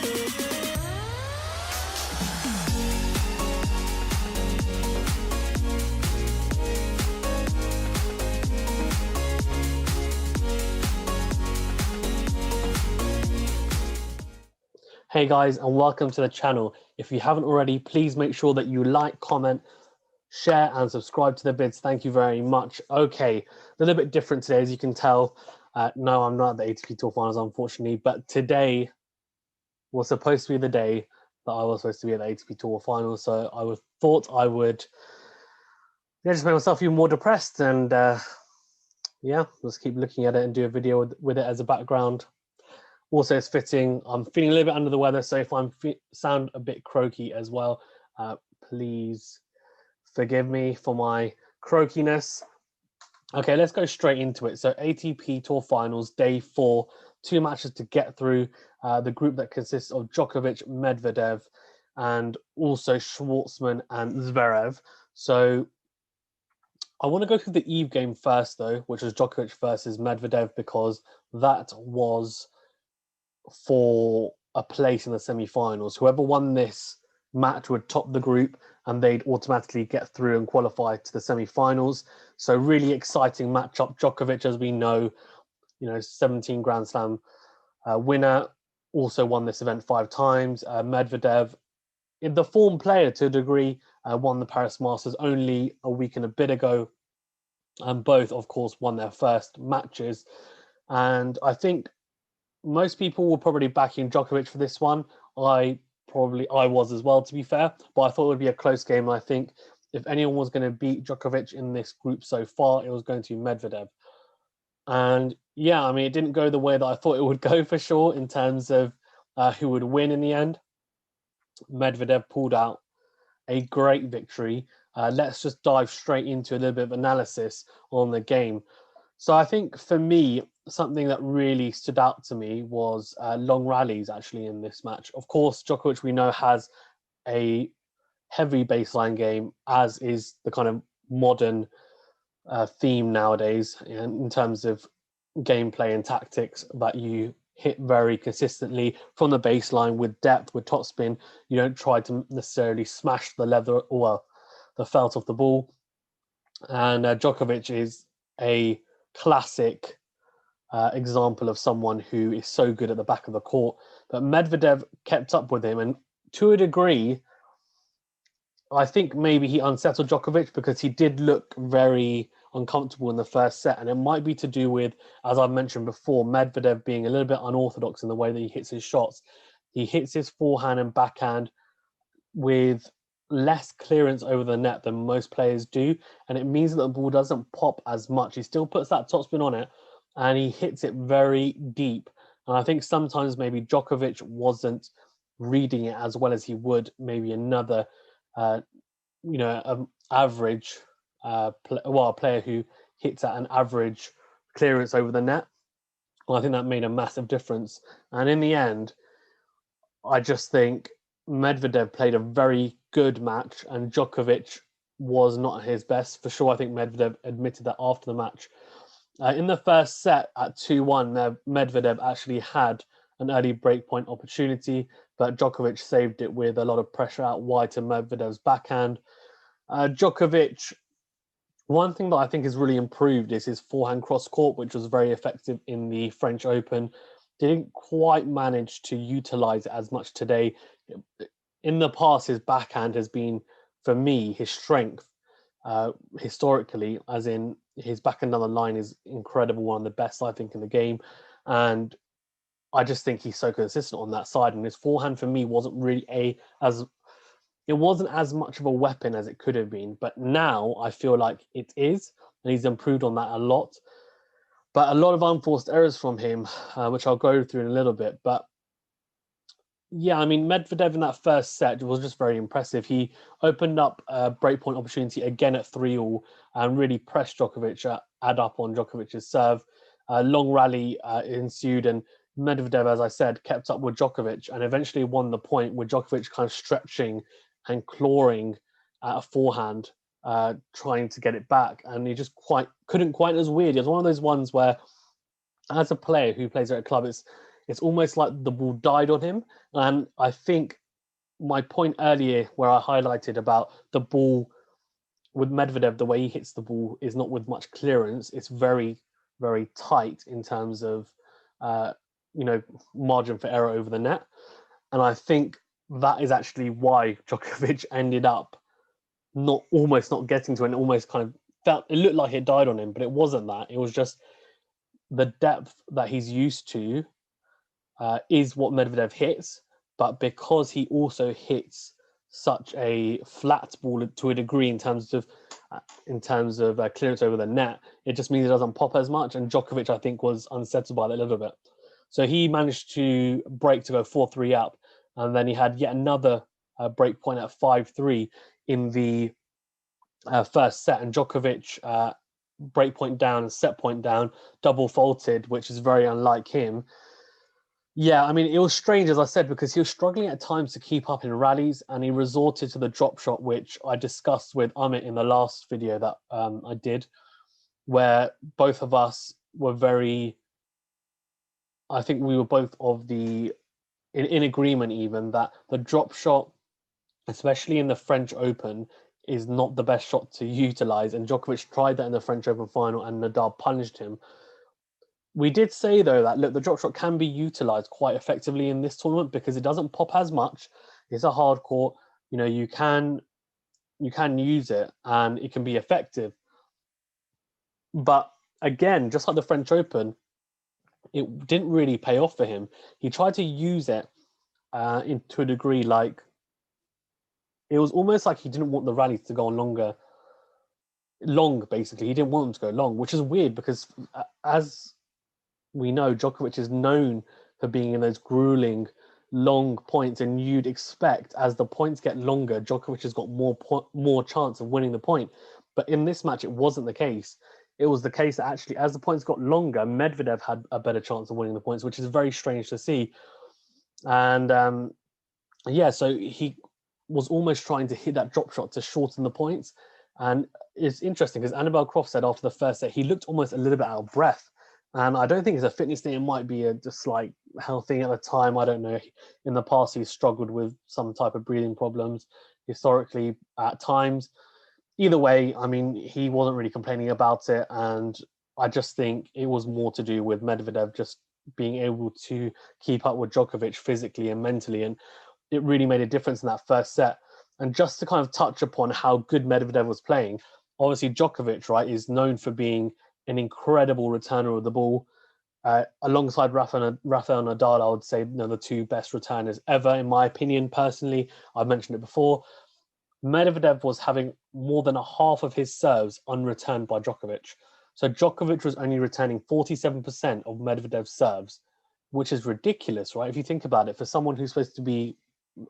Hey guys, and welcome to the channel. If you haven't already, please make sure that you like, comment, share, and subscribe to the vids. Thank you very much. Okay, a little bit different today, as you can tell. No, I'm not at the ATP Tour Finals, unfortunately, but today was supposed to be the day that I was supposed to be at the ATP Tour Finals, so I thought I would just make myself even more depressed, and yeah, just keep looking at it and do a video with it as a background. Also, it's fitting. I'm feeling a little bit under the weather, so if I sound a bit croaky as well, please forgive me for my croakiness. Okay, let's go straight into it. So ATP Tour Finals, day 4, 2 matches to get through. The group that consists of Djokovic, Medvedev, and also Schwartzman and Zverev. So I want to go through the Eve game first, though, which was Djokovic versus Medvedev, because that was for a place in the semi-finals. Whoever won this match would top the group and they'd automatically get through and qualify to the semi-finals. So really exciting matchup. Djokovic, as we know, 17 Grand Slam winner, also won this event 5 times. Medvedev, the form player to a degree, won the Paris Masters only a week and a bit ago, and both, of course, won their first matches. And I think most people were probably backing Djokovic for this one. I was as well, to be fair, but I thought it would be a close game. And I think if anyone was going to beat Djokovic in this group so far, it was going to be Medvedev. And yeah, I mean, it didn't go the way that I thought it would go, for sure, in terms of who would win in the end. Medvedev pulled out a great victory. Let's just dive straight into a little bit of analysis on the game. So I think for me, something that really stood out to me was long rallies actually in this match. Of course, Djokovic, we know, has a heavy baseline game, as is the kind of modern theme nowadays in terms of gameplay and tactics, that you hit very consistently from the baseline with depth, with topspin. You don't try to necessarily smash the leather or the felt of the ball. And Djokovic is a classic example of someone who is so good at the back of the court. But Medvedev kept up with him, and to a degree, I think maybe he unsettled Djokovic because he did look very uncomfortable in the first set, and it might be to do with, as I've mentioned before, Medvedev being a little bit unorthodox in the way that he hits his shots. He hits his forehand and backhand with less clearance over the net than most players do, and it means that the ball doesn't pop as much. He still puts that topspin on it, and he hits it very deep. And I think sometimes maybe Djokovic wasn't reading it as well as he would maybe another, average a player who hits at an average clearance over the net. Well, I think that made a massive difference. And in the end, I just think Medvedev played a very good match, and Djokovic was not at his best, for sure. I think Medvedev admitted that after the match. In the first set at 2-1, Medvedev actually had an early breakpoint opportunity, but Djokovic saved it with a lot of pressure out wide to Medvedev's backhand. Djokovic, one thing that I think has really improved is his forehand cross-court, which was very effective in the French Open. Didn't quite manage to utilize it as much today. In the past, his backhand has been, for me, his strength. Historically, as in his backhand down the line is incredible, one of the best, I think, in the game. And I just think he's so consistent on that side. And his forehand, for me, wasn't really it wasn't as much of a weapon as it could have been. But now I feel like it is, and he's improved on that a lot. But a lot of unforced errors from him, which I'll go through in a little bit. But yeah, I mean, Medvedev in that first set was just very impressive. He opened up a breakpoint opportunity again at 3-all and really pressed Djokovic, add up on Djokovic's serve. A long rally ensued, and Medvedev, as I said, kept up with Djokovic and eventually won the point, with Djokovic kind of stretching and clawing at a forehand, trying to get it back. And he just couldn't quite. It was weird. It was one of those ones where, as a player who plays at a club, it's it's almost like the ball died on him. And I think my point earlier where I highlighted about the ball with Medvedev, the way he hits the ball is not with much clearance. It's very, very tight in terms of, margin for error over the net. And I think that is actually why Djokovic ended up almost not getting to it, and almost kind of it looked like it died on him, but it wasn't that. It was just the depth that he's used to is what Medvedev hits, but because he also hits such a flat ball to a degree in terms of clearance over the net, it just means it doesn't pop as much. And Djokovic, I think, was unsettled by that a little bit. So he managed to break to go 4-3 up, and then he had yet another break point at 5-3 in the first set, and Djokovic break point down and set point down, double faulted, which is very unlike him. Yeah, I mean, it was strange, as I said, because he was struggling at times to keep up in rallies, and he resorted to the drop shot, which I discussed with Amit in the last video that I did, where both of us were I think we were both in agreement even that the drop shot, especially in the French Open, is not the best shot to utilize. And Djokovic tried that in the French Open final, and Nadal punished him. We did say, though, that look, the drop shot can be utilized quite effectively in this tournament because it doesn't pop as much. It's a hard court. You can use it and it can be effective. But again, just like the French Open, it didn't really pay off for him. He tried to use it to a degree, like it was almost like he didn't want the rallies to go on long, basically. He didn't want them to go long, which is weird because as we know, Djokovic is known for being in those grueling long points, and you'd expect as the points get longer, Djokovic has got more chance of winning the point. But in this match, it wasn't the case. It was the case that actually, as the points got longer, Medvedev had a better chance of winning the points, which is very strange to see. And so he was almost trying to hit that drop shot to shorten the points. And it's interesting because Annabelle Croft said after the first set, he looked almost a little bit out of breath. And I don't think it's a fitness thing. It might be just like health thing at the time. I don't know. In the past, he's struggled with some type of breathing problems historically at times. Either way, I mean, he wasn't really complaining about it. And I just think it was more to do with Medvedev just being able to keep up with Djokovic physically and mentally. And it really made a difference in that first set. And just to kind of touch upon how good Medvedev was playing, obviously Djokovic, right, is known for being an incredible returner of the ball. Alongside Rafael Nadal, I would say the two best returners ever, in my opinion, personally. I've mentioned it before. Medvedev was having more than a half of his serves unreturned by Djokovic. So Djokovic was only returning 47% of Medvedev's serves, which is ridiculous, right? If you think about it, for someone who's supposed to be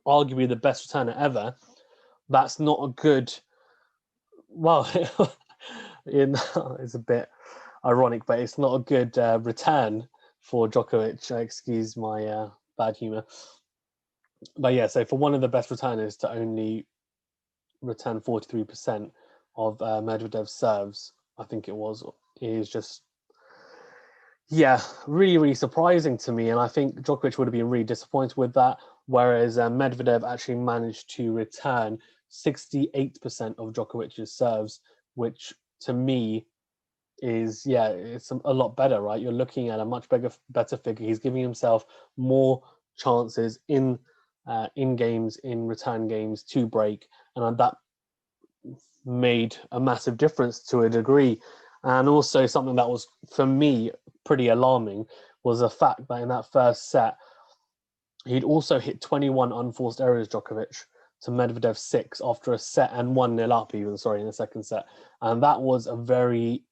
arguably the best returner ever, that's not a good... Well, it's a bit ironic, but it's not a good return for Djokovic. Excuse my bad humor. But yeah, so for one of the best returners to only return 43% of Medvedev's serves, I think it was, is just, really, really surprising to me. And I think Djokovic would have been really disappointed with that, whereas Medvedev actually managed to return 68% of Djokovic's serves, which to me is, it's a lot better, right? You're looking at a much better figure. He's giving himself more chances in games, in return games to break, and that made a massive difference to a degree. And also something that was, for me, pretty alarming was the fact that in that first set, he'd also hit 21 unforced errors, Djokovic, to Medvedev 6 after a set and 1-0 up even, in the second set. And that was a very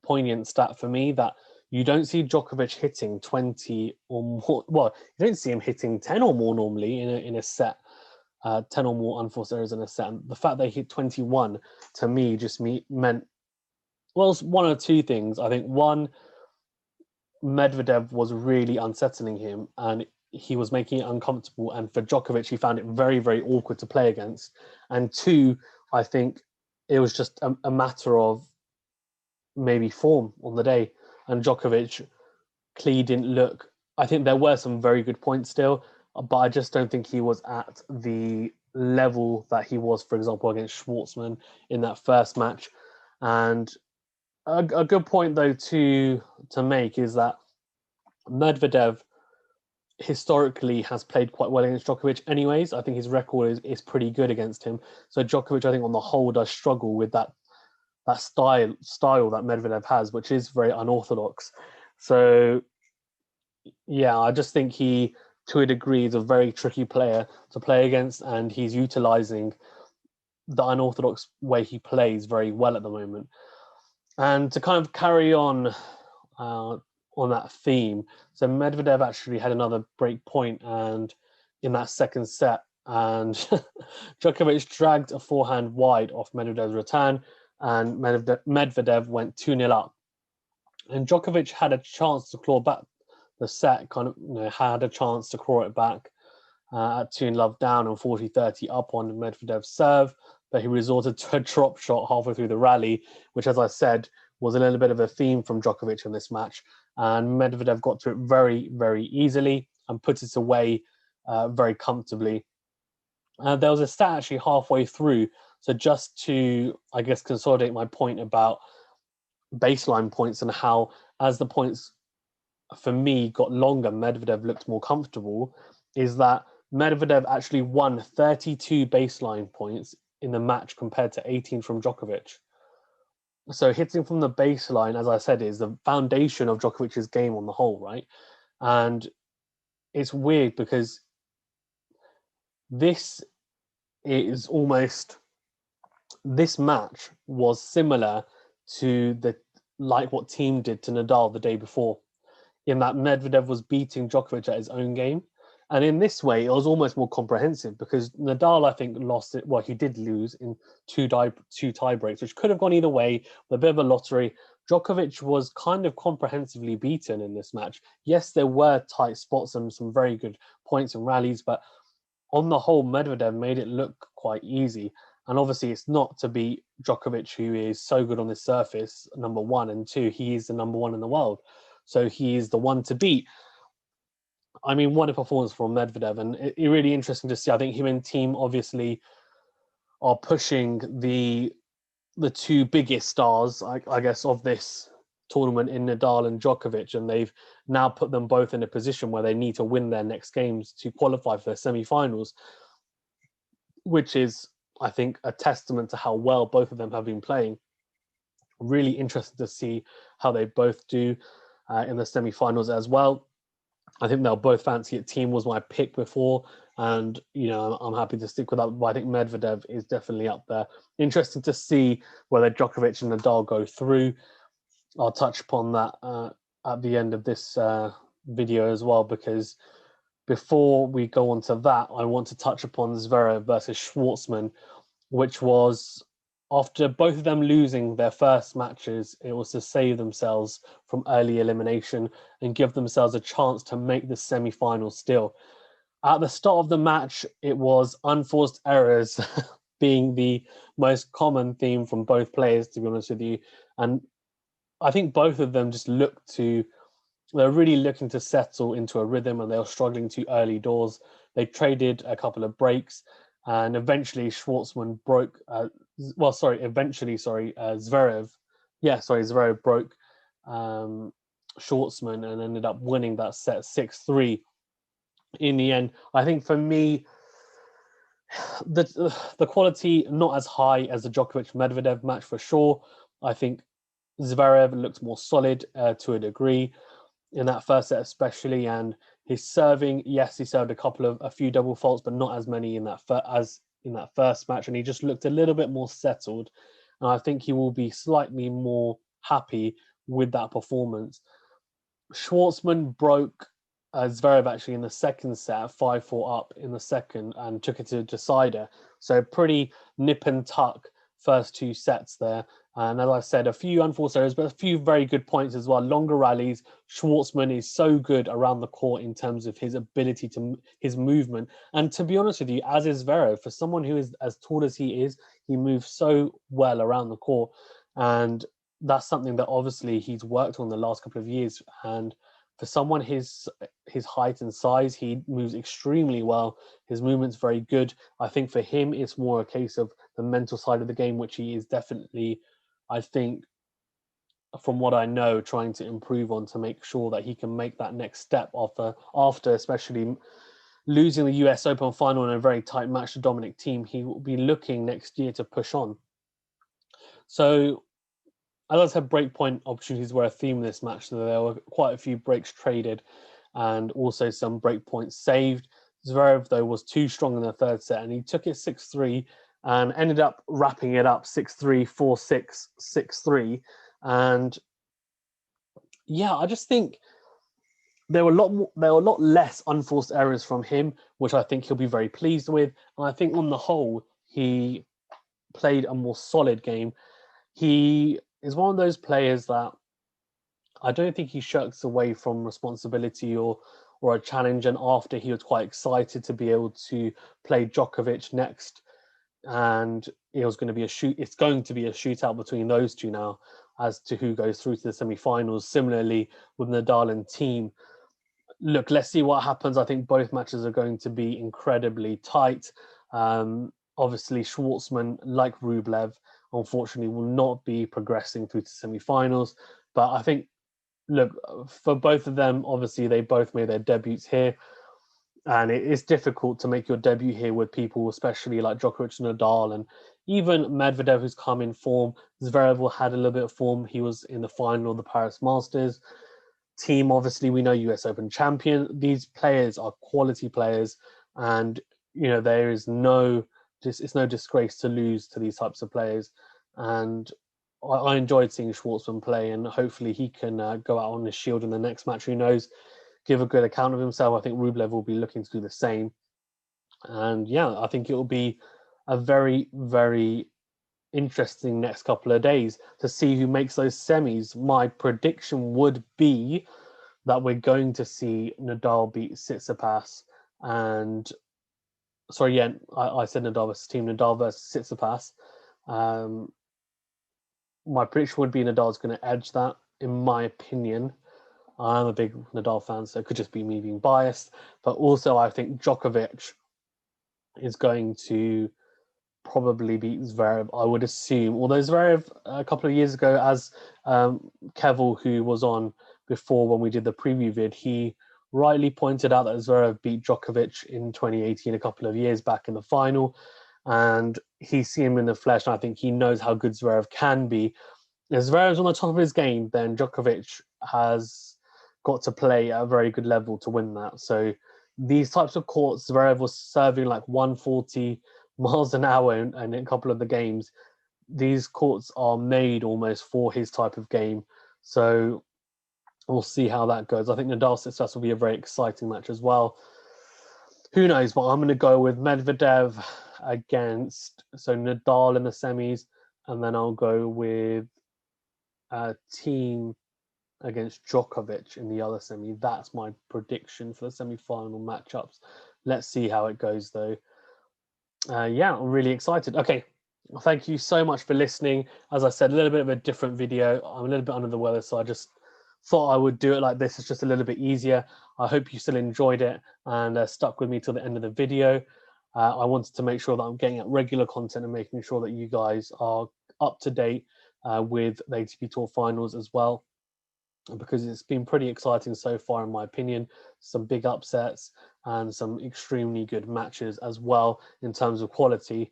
poignant stat for me, that you don't see Djokovic hitting 20 or more. Well, you don't see him hitting 10 or more normally in a set, 10 or more unforced errors in a set. And the fact that he hit 21 to me just meant, well, it's one or two things. I think one, Medvedev was really unsettling him and he was making it uncomfortable. And for Djokovic, he found it very, very awkward to play against. And two, I think it was just a matter of maybe form on the day. And Djokovic clearly didn't look I think there were some very good points still, but I just don't think he was at the level that he was, for example, against Schwartzman in that first match. And a good point, though, to make is that Medvedev historically has played quite well against Djokovic anyways. I think his record is pretty good against him. So Djokovic, I think, on the whole, does struggle with that style that Medvedev has, which is very unorthodox. So yeah, I just think he, to a degree, is a very tricky player to play against, and he's utilizing the unorthodox way he plays very well at the moment. And to kind of carry on that theme, so Medvedev actually had another break point, and in that second set, and Djokovic dragged a forehand wide off Medvedev's return, and Medvedev went 2-0 up. And Djokovic had a chance to claw back the set, kind of, had a chance to claw it back at 2-0 down and 40-30 up on Medvedev's serve, but he resorted to a drop shot halfway through the rally, which, as I said, was a little bit of a theme from Djokovic in this match. And Medvedev got to it very, very easily and put it away very comfortably. There was a stat actually halfway through. So just to, I guess, consolidate my point about baseline points and how, as the points for me got longer, Medvedev looked more comfortable, is that Medvedev actually won 32 baseline points in the match compared to 18 from Djokovic. So hitting from the baseline, as I said, is the foundation of Djokovic's game on the whole, right? And it's weird because this match was similar to what Thiem did to Nadal the day before, in that Medvedev was beating Djokovic at his own game. And in this way, it was almost more comprehensive because Nadal, I think, lost it. Well, he did lose in two tie breaks, which could have gone either way, a bit of a lottery. Djokovic was kind of comprehensively beaten in this match. Yes, there were tight spots and some very good points and rallies, but on the whole, Medvedev made it look quite easy. And obviously, it's not to beat Djokovic, who is so good on this surface, number one, and two, he is the number one in the world. So he is the one to beat. I mean, what a performance from Medvedev, and it's really interesting to see. I think him and Thiem obviously are pushing the two biggest stars, I guess, of this tournament in Nadal and Djokovic, and they've now put them both in a position where they need to win their next games to qualify for their semi-finals, which is, I think, a testament to how well both of them have been playing. Really interested to see how they both do in the semi-finals as well. I think they'll both fancy it. Thiem was my pick before, and I'm happy to stick with that. But I think Medvedev is definitely up there. Interesting to see whether Djokovic and Nadal go through. I'll touch upon that at the end of this video as well, because before we go on to that, I want to touch upon Zverev versus Schwartzman, which was, after both of them losing their first matches, it was to save themselves from early elimination and give themselves a chance to make the semi-final still. At the start of the match, it was unforced errors being the most common theme from both players, to be honest with you. And I think both of them just they're really looking to settle into a rhythm, and they were struggling too early doors. They traded a couple of breaks, and eventually Schwartzman broke... Zverev. Zverev broke Schwartzman and ended up winning that set 6-3 in the end. I think for me, the quality not as high as the Djokovic-Medvedev match for sure. I think Zverev looked more solid to a degree in that first set especially, and his serving, yes, he served a few double faults, but not as many in that first match, and he just looked a little bit more settled, and I think he will be slightly more happy with that performance. Schwartzman broke Zverev actually in the second set, 5-4 up in the second, and took it to a decider. So pretty nip and tuck first two sets there. And as I said, a few unforced errors, but a few very good points as well. Longer rallies. Schwartzman is so good around the court in terms of his ability his movement. And to be honest with you, as is Zverev, for someone who is as tall as he is, he moves so well around the court. And that's something that obviously he's worked on the last couple of years. And for someone his height and size, he moves extremely well. His movement's very good. I think for him, it's more a case of the mental side of the game, which he is definitely, I think, from what I know, trying to improve on to make sure that he can make that next step after especially losing the US Open final in a very tight match to Dominic Thiem. He will be looking next year to push on. So, as I said, breakpoint opportunities were a theme of this match. So there were quite a few breaks traded and also some breakpoints saved. Zverev, though, was too strong in the third set, and he took it 6-3 and ended up wrapping it up 6-3, 4-6, 6-3. And yeah, I just think there were a lot less unforced errors from him, which I think he'll be very pleased with. And I think on the whole, he played a more solid game. He is one of those players that I don't think he shirks away from responsibility or a challenge. And after, he was quite excited to be able to play Djokovic next, and it's going to be a shootout between those two now as to who goes through to the semi-finals. Similarly with Nadal and Thiem. Look, let's see what happens. I think both matches are going to be incredibly tight. Obviously, Schwartzman, like Rublev, unfortunately, will not be progressing through to semi-finals. But I think, look, for both of them, obviously, they both made their debuts here. And it is difficult to make your debut here with people, especially like Djokovic and Nadal, and even Medvedev, who's come in form. Zverev had a little bit of form. He was in the final of the Paris Masters. Thiem, obviously, we know US Open champion. These players are quality players, and there is it's no disgrace to lose to these types of players. And I enjoyed seeing Schwartzman play, and hopefully he can go out on his shield in the next match. Who knows? Give a good account of himself. I think Rublev will be looking to do the same. And yeah, I think it will be a very, very interesting next couple of days to see who makes those semis. My prediction would be that we're going to see Nadal beat Tsitsipas, and I said Nadal versus Thiem, Nadal versus Tsitsipas. My prediction would be Nadal's going to edge that, in my opinion. I'm a big Nadal fan, so it could just be me being biased. But also, I think Djokovic is going to probably beat Zverev, I would assume. Although Zverev, a couple of years ago, as Keval, who was on before when we did the preview vid, he rightly pointed out that Zverev beat Djokovic in 2018, a couple of years back in the final. And he's seen him in the flesh, and I think he knows how good Zverev can be. If Zverev's on the top of his game, then Djokovic has got to play at a very good level to win that. So these types of courts, Zverev was serving like 140 miles an hour in a couple of the games. These courts are made almost for his type of game. So we'll see how that goes. I think Nadal-Tsitsipas will be a very exciting match as well. Who knows? But I'm going to go with Medvedev against Nadal in the semis, and then I'll go with Thiem against Djokovic in the other semi. That's my prediction for the semi-final matchups. Let's see how it goes, though. Yeah, I'm really excited. Okay, well, thank you so much for listening. As I said, a little bit of a different video. I'm a little bit under the weather, so I just thought I would do it like this. It's just a little bit easier. I hope you still enjoyed it and stuck with me till the end of the video. I wanted to make sure that I'm getting out regular content and making sure that you guys are up to date with the ATP Tour finals as well, because it's been pretty exciting so far, in my opinion. Some big upsets and some extremely good matches as well in terms of quality.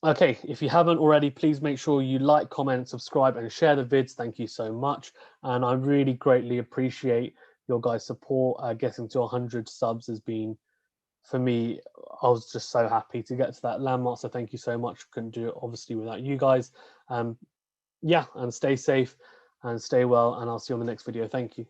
Okay, if you haven't already, please make sure you like, comment, subscribe, and share the vids. Thank you so much. And I really greatly appreciate your guys' support. Getting to 100 subs has been, for me, I was just so happy to get to that landmark. So thank you so much. Couldn't do it, obviously, without you guys. Yeah, and stay safe and stay well. And I'll see you on the next video. Thank you.